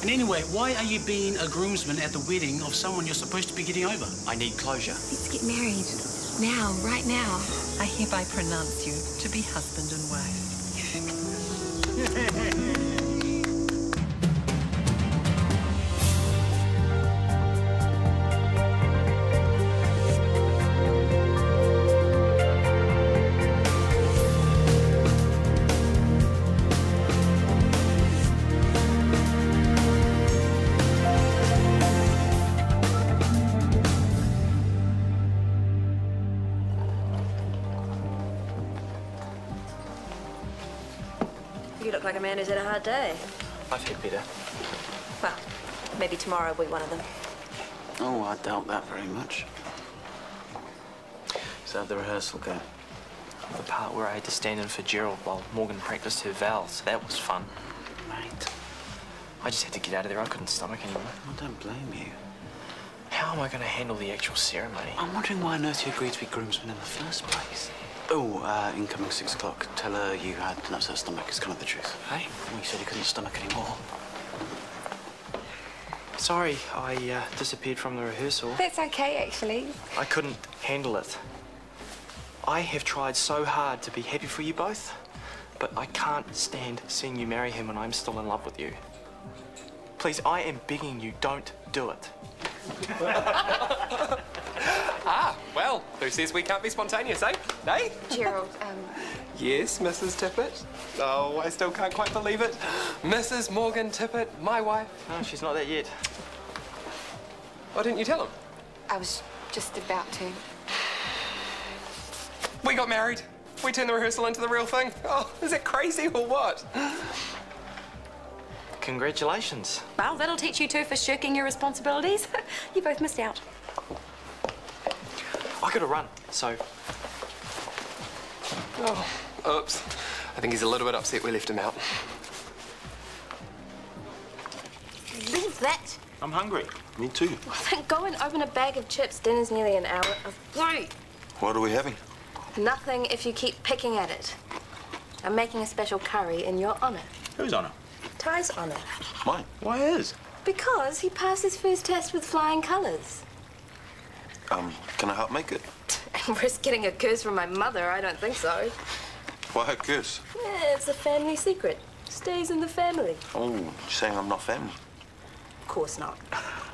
And anyway, why are you being a groomsman at the wedding of someone you're supposed to be getting over? I need closure. Let's get married. Now, right now. I hereby pronounce you to be husband and wife. You look like a man who's had a hard day. I've had better. Well, maybe tomorrow will be one of them. Oh, I doubt that very much. So how'd the rehearsal go? The part where I had to stand in for Gerald while Morgan practiced her vows, that was fun. Mate. I just had to get out of there. I couldn't stomach anymore. I don't blame you. How am I going to handle the actual ceremony? I'm wondering why on earth you agreed to be groomsman in the first place. Oh, incoming 6 o'clock. Tell her you had an upset stomach. It's kind of the truth. Hey? Well, you said you couldn't stomach anymore. Sorry, I disappeared from the rehearsal. That's okay, actually. I couldn't handle it. I have tried so hard to be happy for you both, but I can't stand seeing you marry him when I'm still in love with you. Please, I am begging you, don't do it. Well, who says we can't be spontaneous, eh? Eh? Gerald, Yes, Mrs. Tippett. Oh, I still can't quite believe it. Mrs. Morgan Tippett, my wife. No, she's not that yet. Why didn't you tell him? I was just about to. We got married. We turned the rehearsal into the real thing. Oh, is it crazy or what? Congratulations. Well, that'll teach you two for shirking your responsibilities. You both missed out. I gotta run, so... Oh, oops. I think he's a little bit upset we left him out. Leave that. I'm hungry. Me too. Well, then go and open a bag of chips. Dinner's nearly an hour. Right. What are we having? Nothing if you keep picking at it. I'm making a special curry in your honor. Whose honour? Ty's honor. Mine. Why is? Because he passed his first test with flying colours. Can I help make it? And risk getting a curse from my mother? I don't think so. Why a curse? Yeah, it's a family secret. Stays in the family. Oh, you're saying I'm not family? Of course not.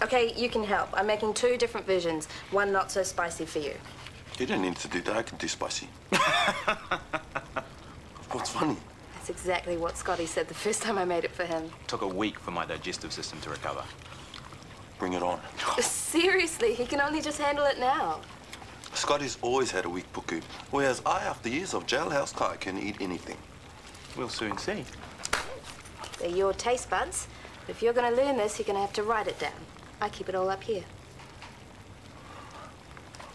Okay, you can help. I'm making 2 different versions. One not so spicy for you. You don't need to do that. I can do spicy. What's funny? That's exactly what Scotty said the first time I made it for him. Took a week for my digestive system to recover. Bring it on. Seriously, he can only just handle it now. Scotty's always had a weak puku, whereas I, after years of jailhouse kai, can eat anything. We'll soon see. They're your taste buds. But if you're going to learn this, you're going to have to write it down. I keep it all up here.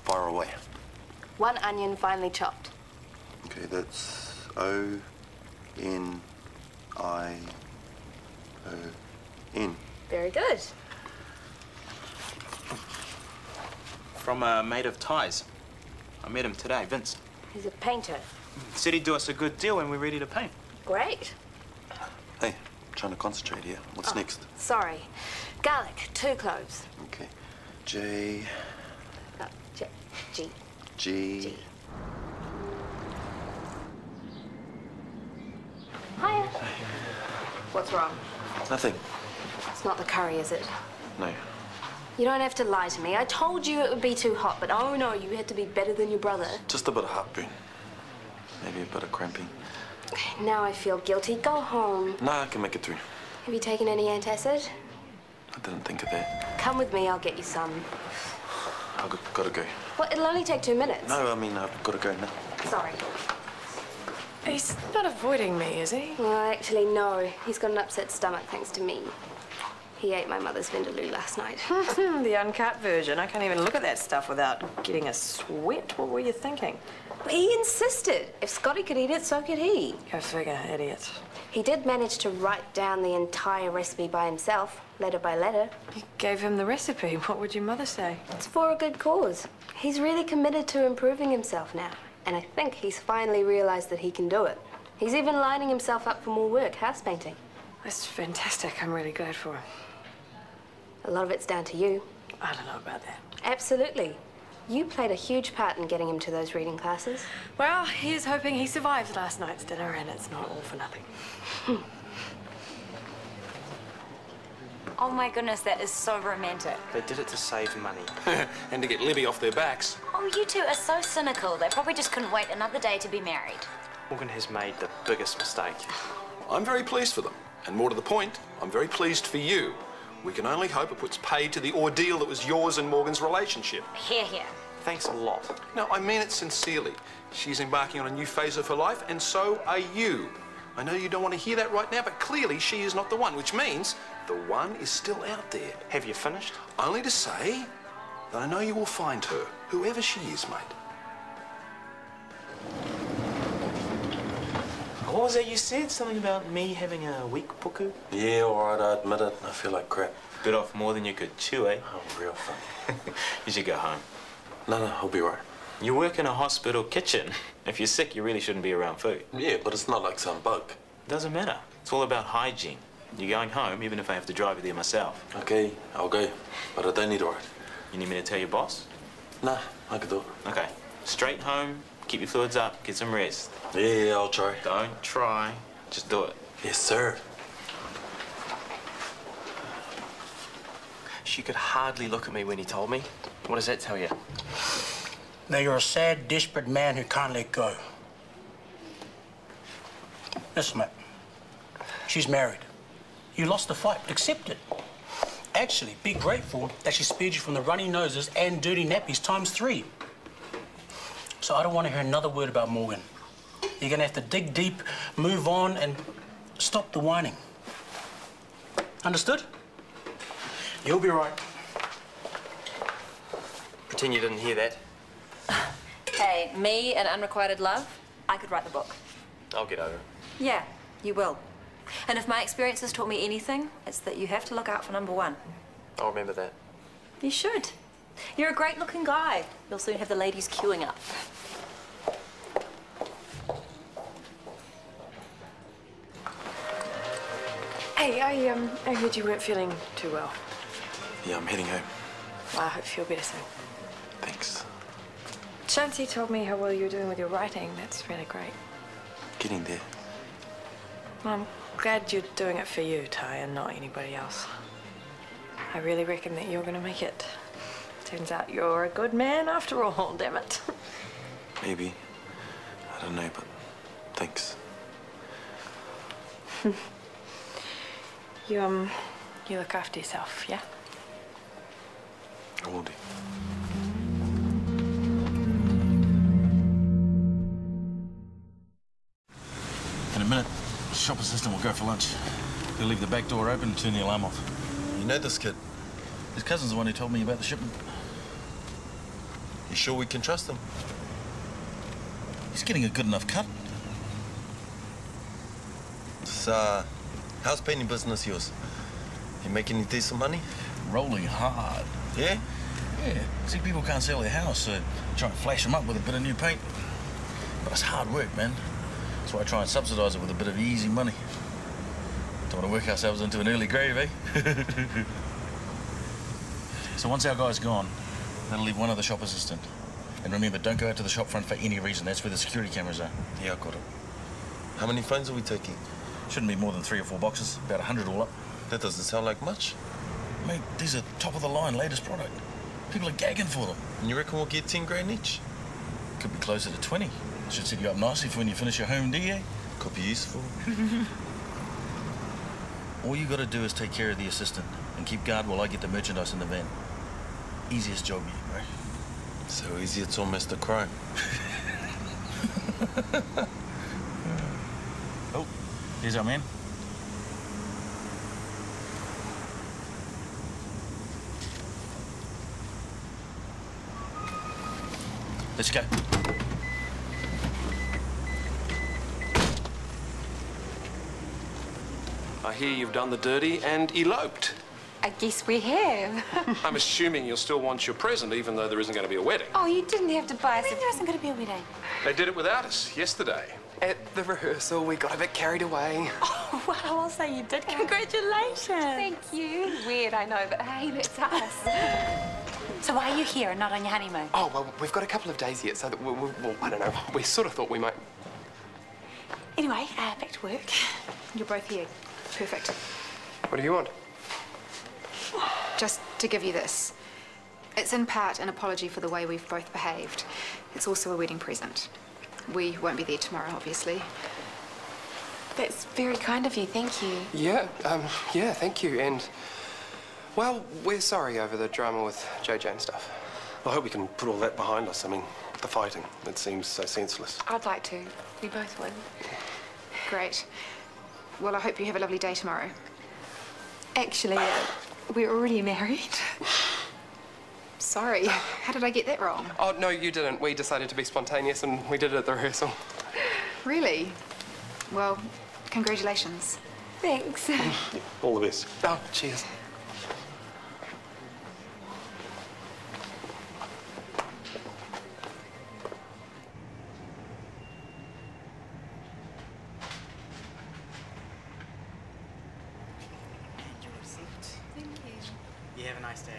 Fire away. 1 onion finely chopped. Okay, that's O-N-I-O-N. Very good. From a mate of Ty's. I met him today, Vince. He's a painter. Said he'd do us a good deal when we're ready to paint. Great. Hey, trying to concentrate here. What's next? Sorry. Garlic, 2 cloves. Okay. J... No, G. G... G. Hiya. What's wrong? Nothing. It's not the curry, is it? No. You don't have to lie to me. I told you it would be too hot, but oh no, you had to be better than your brother. Just a bit of heartburn. Maybe a bit of cramping. Now I feel guilty. Go home. Nah, I can make it through. Have you taken any antacid? I didn't think of that. Come with me, I'll get you some. I've gotta go. Well, it'll only take 2 minutes. No, I mean, I've gotta go now. Sorry. He's not avoiding me, is he? Well, actually, no. He's got an upset stomach thanks to me. He ate my mother's vindaloo last night. The uncut version. I can't even look at that stuff without getting a sweat. What were you thinking? But he insisted. If Scotty could eat it, so could he. Go figure, idiot. He did manage to write down the entire recipe by himself, letter by letter. You gave him the recipe. What would your mother say? It's for a good cause. He's really committed to improving himself now. And I think he's finally realized that he can do it. He's even lining himself up for more work, house painting. That's fantastic. I'm really glad for him. A lot of it's down to you. I don't know about that. Absolutely. You played a huge part in getting him to those reading classes. Well, here's hoping he survives last night's dinner and it's not all for nothing. Oh my goodness, that is so romantic. They did it to save money. And to get Libby off their backs. Oh, you two are so cynical. They probably just couldn't wait another day to be married. Morgan has made the biggest mistake. I'm very pleased for them. And more to the point, I'm very pleased for you. We can only hope it puts paid to the ordeal that was yours and Morgan's relationship. Hear, hear. Thanks a lot. No, I mean it sincerely. She's embarking on a new phase of her life, and so are you. I know you don't want to hear that right now, but clearly she is not the one, which means the one is still out there. Have you finished? Only to say that I know you will find her, whoever she is, mate. What was that you said? Something about me having a weak puku? Yeah, all right, I admit it. I feel like crap. Bit off more than you could chew, eh? Oh, real funny. You should go home. No, I'll be right. You work in a hospital kitchen. If you're sick, you really shouldn't be around food. Yeah, but it's not like some bug. Doesn't matter. It's all about hygiene. You're going home, even if I have to drive you there myself. Okay, I'll go. But I don't need a ride. You need me to tell your boss? Nah, I can do it. Okay. Straight home, keep your fluids up, get some rest. Yeah, I'll try. Don't try. Just do it. Yes, sir. She could hardly look at me when he told me. What does that tell you? Now you're a sad, desperate man who can't let go. Listen, mate. She's married. You lost the fight, but accept it. Actually, be grateful that she spared you from the runny noses and dirty nappies ×3. So I don't want to hear another word about Morgan. You're going to have to dig deep, move on, and stop the whining. Understood? You'll be right. Pretend you didn't hear that. Hey, me and unrequited love, I could write the book. I'll get over it. Yeah, you will. And if my experience has taught me anything, it's that you have to look out for #1. I'll remember that. You should. You're a great-looking guy. You'll soon have the ladies queuing up. Hey, I heard you weren't feeling too well. Yeah, I'm heading home. Well, I hope you feel better soon. Thanks. Shanti told me how well you were doing with your writing. That's really great. Getting there. Well, I'm glad you're doing it for you, Ty, and not anybody else. I really reckon that you're gonna make it. Turns out you're a good man after all, damn it. Maybe. I don't know, but thanks. You look after yourself, yeah? I will do. In a minute, the shop assistant will go for lunch. He'll leave the back door open and turn the alarm off. You know this kid? His cousin's the one who told me about the shipment. You sure we can trust him? He's getting a good enough cut. So, how's painting business yours? You making any decent money? Rolling hard. Yeah? Yeah. See, people can't sell their house, so try and flash them up with a bit of new paint. But it's hard work, man. That's why I try and subsidise it with a bit of easy money. Don't want to work ourselves into an early grave, eh? So once our guy's gone, that'll leave one other shop assistant. And remember, don't go out to the shop front for any reason. That's where the security cameras are. Yeah, I got it. How many phones are we taking? Shouldn't be more than 3 or 4 boxes. About 100 all up. That doesn't sound like much. Mate, these are top-of-the-line, latest product. People are gagging for them. And you reckon we'll get 10 grand each? Could be closer to 20. Should set you up nicely for when you finish your home DA. Could be useful. All you got to do is take care of the assistant and keep guard while I get the merchandise in the van. Easiest job yet, right? So easy it's almost a crime. Oh, here's our man. Let's go. I hear you've done the dirty and eloped. I guess we have. I'm assuming you'll still want your present, even though there isn't going to be a wedding. Oh, you didn't have to buy us There isn't going to be a wedding. They did it without us yesterday. At the rehearsal, we got a bit carried away. Oh, well, I'll say you did. Congratulations. Thank you. Weird, I know, but hey, that's us. So why are you here and not on your honeymoon? Oh, well, we've got a couple of days yet, so that well, I don't know. We sort of thought we might... Anyway, back to work. You're both here. Perfect. What do you want? Just to give you this. It's in part an apology for the way we've both behaved. It's also a wedding present. We won't be there tomorrow, obviously. That's very kind of you, thank you. Yeah, yeah, thank you. And, well, we're sorry over the drama with JJ and stuff. I hope we can put all that behind us. I mean, the fighting, it seems so senseless. I'd like to. We both would. Great. Well, I hope you have a lovely day tomorrow. Actually, we're already married. Sorry, how did I get that wrong? Oh, no, you didn't. We decided to be spontaneous and we did it at the rehearsal. Really? Well, congratulations. Thanks. Yeah, all the best. Oh, cheers. You have a nice day.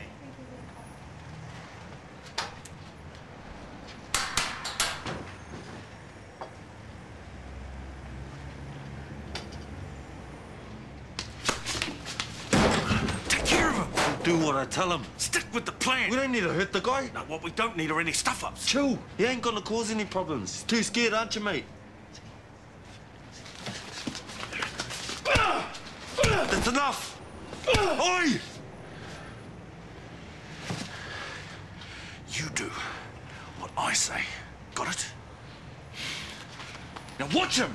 Take care of him. Do what I tell him. Stick with the plan. We don't need to hurt the guy. No, what we don't need are any stuff-ups. Chill. He ain't gonna cause any problems. Too scared, aren't you, mate? That's enough. Oi! You do what I say. Got it? Now watch him!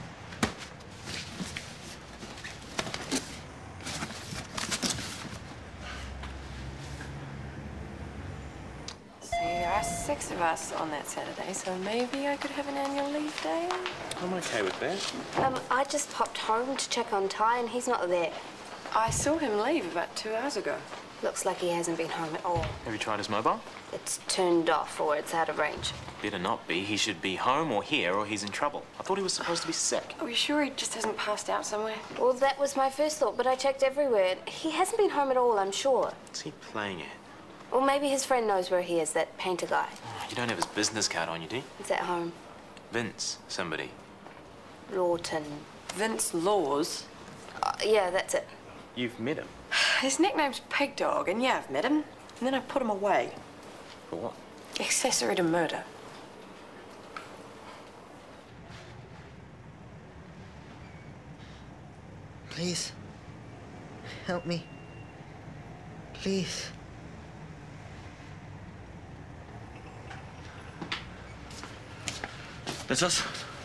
So there are 6 of us on that Saturday, so maybe I could have an annual leave day? I'm okay with that. I just popped home to check on Ty and he's not there. I saw him leave about 2 hours ago. Looks like he hasn't been home at all. Have you tried his mobile? It's turned off or it's out of range. Better not be. He should be home or here or he's in trouble. I thought he was supposed to be sick. Are you sure he just hasn't passed out somewhere? Well, that was my first thought, but I checked everywhere. He hasn't been home at all, I'm sure. Is he playing it? Or maybe his friend knows where he is, that painter guy. You don't have his business card on you, do you? He's at home. Vince, somebody. Lawton. Vince Laws? Yeah, that's it. You've met him. His nickname's Pig Dog, and yeah, I've met him. And then I put him away. For what? Accessory to murder. Please. Help me. Please. That's us.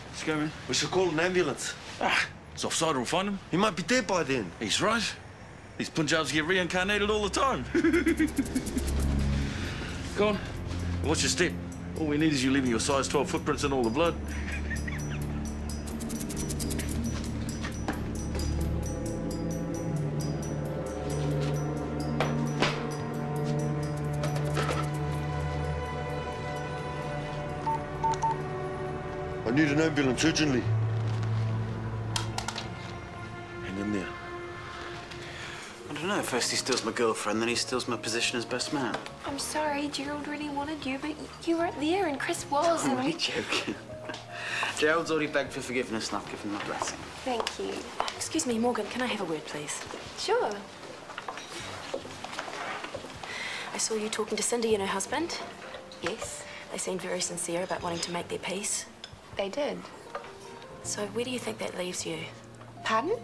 Let's go, man. We should call an ambulance. It's offside, we'll find him. He might be dead by then. He's right. These Punjabs get reincarnated all the time. Go on. Watch your step. All we need is you leaving your size 12 footprints in all the blood. I need an ambulance urgently. Hang in there. I don't know. First he steals my girlfriend, then he steals my position as best man. I'm sorry, Gerald really wanted you, but you weren't there and Chris was. I'm and only joking. Gerald's already begged for forgiveness and I've given him my blessing. Thank you. Excuse me, Morgan, can I have a word, please? Sure. I saw you talking to Cindy and her husband. Yes, They seemed very sincere about wanting to make their peace. they did. So where do you think that leaves you? Pardon?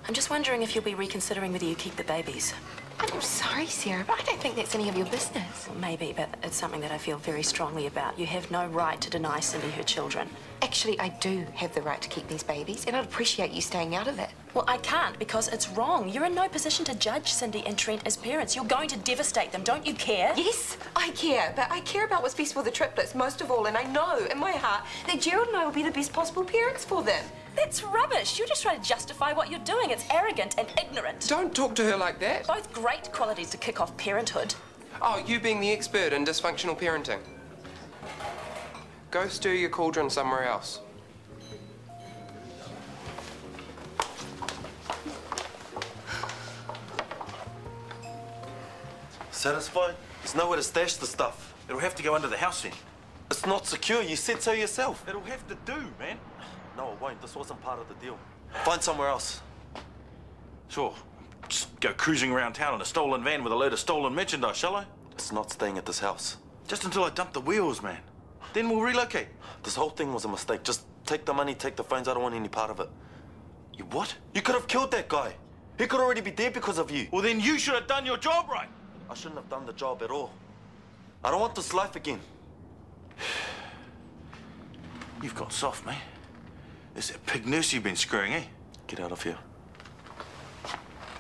I'm just wondering if you'll be reconsidering whether you keep the babies. I'm sorry, Sarah, but I don't think that's any of your business. Well, maybe, but it's something that I feel very strongly about. You have no right to deny Cindy her children. Actually, I do have the right to keep these babies, and I'd appreciate you staying out of it. Well, I can't because it's wrong. You're in no position to judge Cindy and Trent as parents. You're going to devastate them. Don't you care? Yes, I care, but I care about what's best for the triplets most of all, and I know in my heart that Gerald and I will be the best possible parents for them. That's rubbish. You're just trying to justify what you're doing. It's arrogant and ignorant. Don't talk to her like that. Both great qualities to kick off parenthood. Oh, you being the expert in dysfunctional parenting. Go stir your cauldron somewhere else. Satisfied? There's nowhere to stash the stuff. It'll have to go under the house then. It's not secure. You said so yourself. It'll have to do, man. No, it won't. This wasn't part of the deal. Find somewhere else. Sure. Just go cruising around town in a stolen van with a load of stolen merchandise, shall I? It's not staying at this house. Just until I dump the wheels, man. Then we'll relocate. This whole thing was a mistake. Just take the money, take the phones. I don't want any part of it. You what? You could have killed that guy. He could already be dead because of you. Well, then you should have done your job right. I shouldn't have done the job at all. I don't want this life again. You've got soft, mate. It's that pig nurse you've been screwing, eh? Get out of here.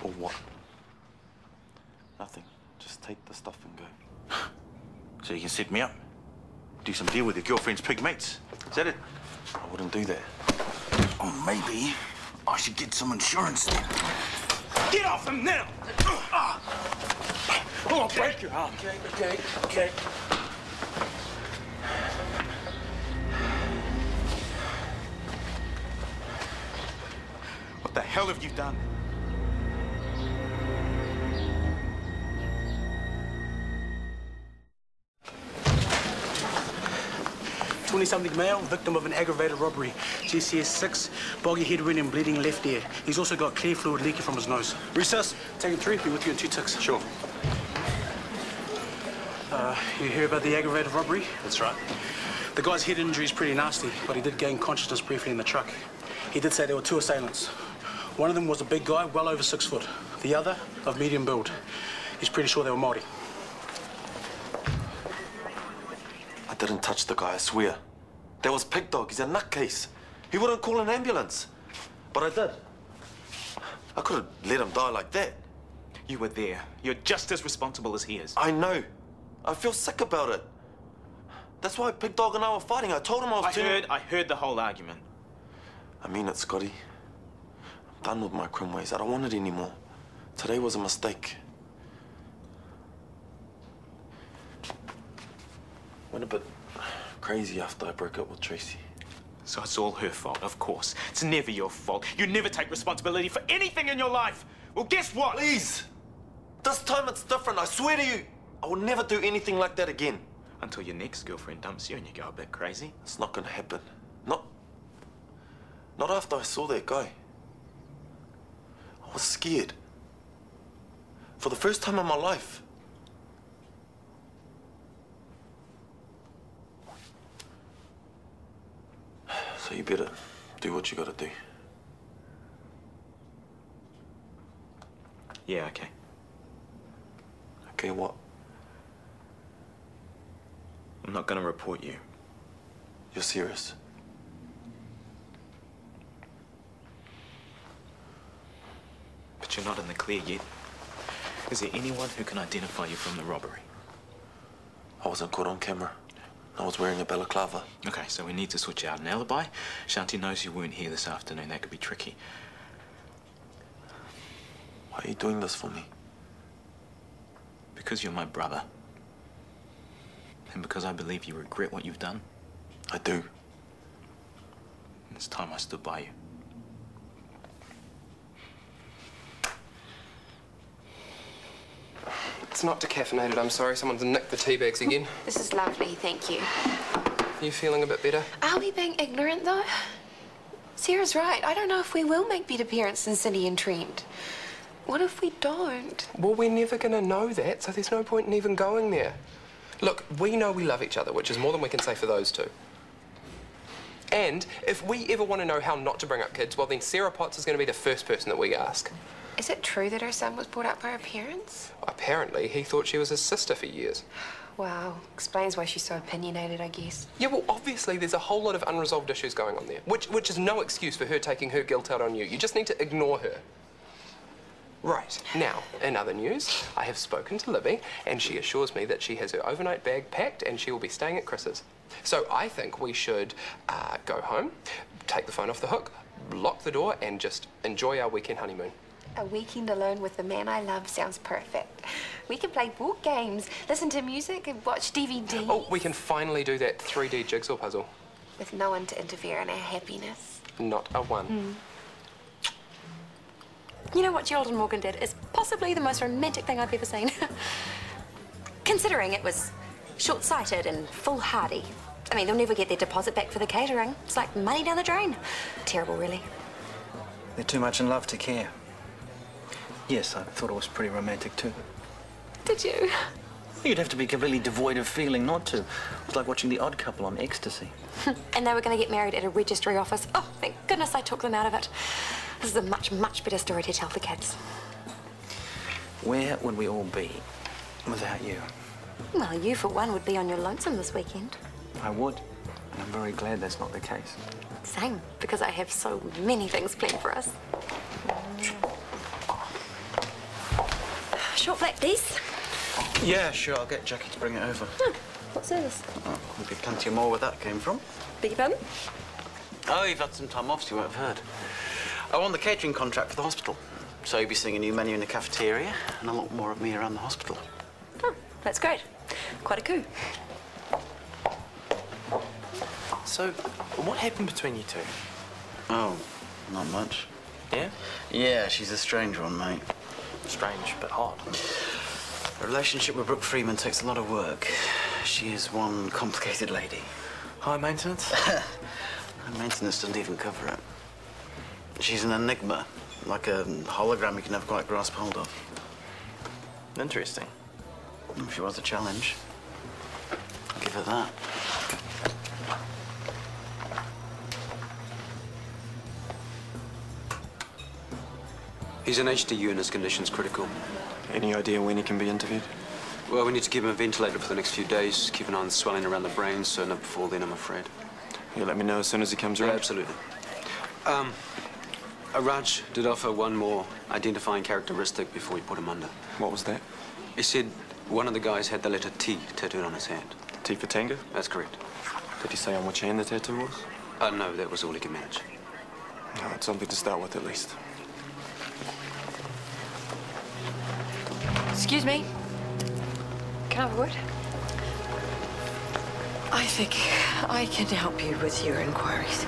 Or what? Nothing. Just take the stuff and go. So you can set me up? Do some deal with your girlfriend's pig mates? Is that it? I wouldn't do that. Or maybe I should get some insurance then. Get off him now! Oh, I'll break your arm. Okay. What the hell have you done? 20-something male, victim of an aggravated robbery. GCS 6, boggy head wound and bleeding left ear. He's also got clear fluid leaking from his nose. Recess, take him 3, be with you in 2 ticks. Sure. You hear about the aggravated robbery? That's right. The guy's head injury is pretty nasty, but he did gain consciousness briefly in the truck. He did say there were 2 assailants. One of them was a big guy, well over 6 foot. The other, of medium build. He's pretty sure they were Māori. I didn't touch the guy, I swear. That was Pig Dog. He's a nutcase. He wouldn't call an ambulance. But I did. I couldn't let him die like that. You were there. You're just as responsible as he is. I know. I feel sick about it. That's why Pig Dog and I were fighting. I told him I was I heard the whole argument. I mean it, Scotty. I'm done with my crim ways. I don't want it anymore. Today was a mistake. Went a bit crazy after I broke up with Tracy. So it's all her fault, of course. It's never your fault. You never take responsibility for anything in your life. Well, guess what? Please! This time it's different, I swear to you. I will never do anything like that again. Until your next girlfriend dumps you and you go a bit crazy. It's not gonna happen. Not after I saw that guy. I was scared. For the first time in my life. So you better do what you gotta do. Yeah, okay. Okay, what? I'm not gonna report you. You're serious? But you're not in the clear yet. Is there anyone who can identify you from the robbery? I wasn't caught on camera. I was wearing a balaclava. Okay, so we need to switch out an alibi. Shanti knows you weren't here this afternoon. That could be tricky. Why are you doing this for me? Because you're my brother. And because I believe you regret what you've done. I do. It's time I stood by you. It's not decaffeinated, I'm sorry. Someone's nicked the tea bags again. This is lovely, thank you. You feeling a bit better? Are we being ignorant, though? Sarah's right. I don't know if we will make better parents than Cindy and Trent. What if we don't? Well, we're never going to know that, so there's no point in even going there. Look, we know we love each other, which is more than we can say for those two. And if we ever want to know how not to bring up kids, well, then Sarah Potts is going to be the first person that we ask. Is it true that her son was brought up by her parents? Apparently, he thought she was his sister for years. Wow. Explains why she's so opinionated, I guess. Yeah, well, obviously, there's a whole lot of unresolved issues going on there, which is no excuse for her taking her guilt out on you. You just need to ignore her. Right. Now, in other news, I have spoken to Libby, and she assures me that she has her overnight bag packed and she will be staying at Chris's. So I think we should go home, take the phone off the hook, lock the door, and just enjoy our weekend honeymoon. A weekend alone with the man I love sounds perfect. We can play board games, listen to music, and watch DVDs. Oh, we can finally do that 3D jigsaw puzzle. With no one to interfere in our happiness. Not a one. You know what Gerald and Morgan did is possibly the most romantic thing I've ever seen. considering it was short-sighted and foolhardy. I mean, they'll never get their deposit back for the catering. It's like money down the drain. Terrible, really. They're too much in love to care. Yes, I thought it was pretty romantic too. Did you? You'd have to be completely devoid of feeling not to. It was like watching The Odd Couple on ecstasy. And they were going to get married at a registry office. Oh, thank goodness I took them out of it. This is a much, much better story to tell the kids. Where would we all be without you? Well, you, for one, would be on your lonesome this weekend. I would. And I'm very glad that's not the case. Same, because I have so many things planned for us. Short black, please. Yeah, sure. I'll get Jackie to bring it over. What service? Oh, there'll be plenty more where that came from. Beg your pardon? Oh, you've had some time off, so you won't have heard. I won the catering contract for the hospital. So you'll be seeing a new menu in the cafeteria and a lot more of me around the hospital. Oh, that's great. Quite a coup. So, what happened between you two? Oh, not much. Yeah? Yeah, she's a strange one, mate. Strange, but hot. A relationship with Brooke Freeman takes a lot of work. She is one complicated lady. High maintenance? High maintenance doesn't even cover it. She's an enigma, like a hologram you can never quite grasp hold of. Interesting. She was a challenge. I'll give her that. He's in HDU and his condition's critical. Any idea when he can be interviewed? Well, we need to keep him ventilated for the next few days. Keep an eye on the swelling around the brain, so not before then, I'm afraid. You'll let me know as soon as he comes around? Yeah, absolutely. Raj did offer one more identifying characteristic before we put him under. What was that? He said one of the guys had the letter T tattooed on his hand. T for Tango? That's correct. Did he say on which hand the tattoo was? No, that was all he could manage. No, that's something to start with, at least. Excuse me. Can I have a word? I think I can help you with your inquiries.